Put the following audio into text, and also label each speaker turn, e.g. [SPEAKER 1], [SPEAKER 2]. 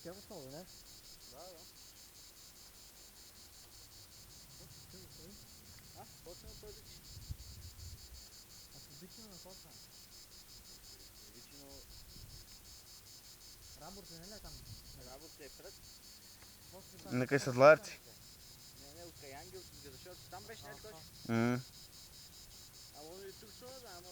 [SPEAKER 1] Тя основа, не?
[SPEAKER 2] Да, да. Почна да първичи.
[SPEAKER 1] А първично на какво стане?
[SPEAKER 2] Първично
[SPEAKER 1] Раборите не е там.
[SPEAKER 2] работа е пред.
[SPEAKER 3] Нека седларци.
[SPEAKER 2] Не, от Каянги, защото там беше нещо.
[SPEAKER 3] Мгм.
[SPEAKER 2] А може и тук сила, да, ама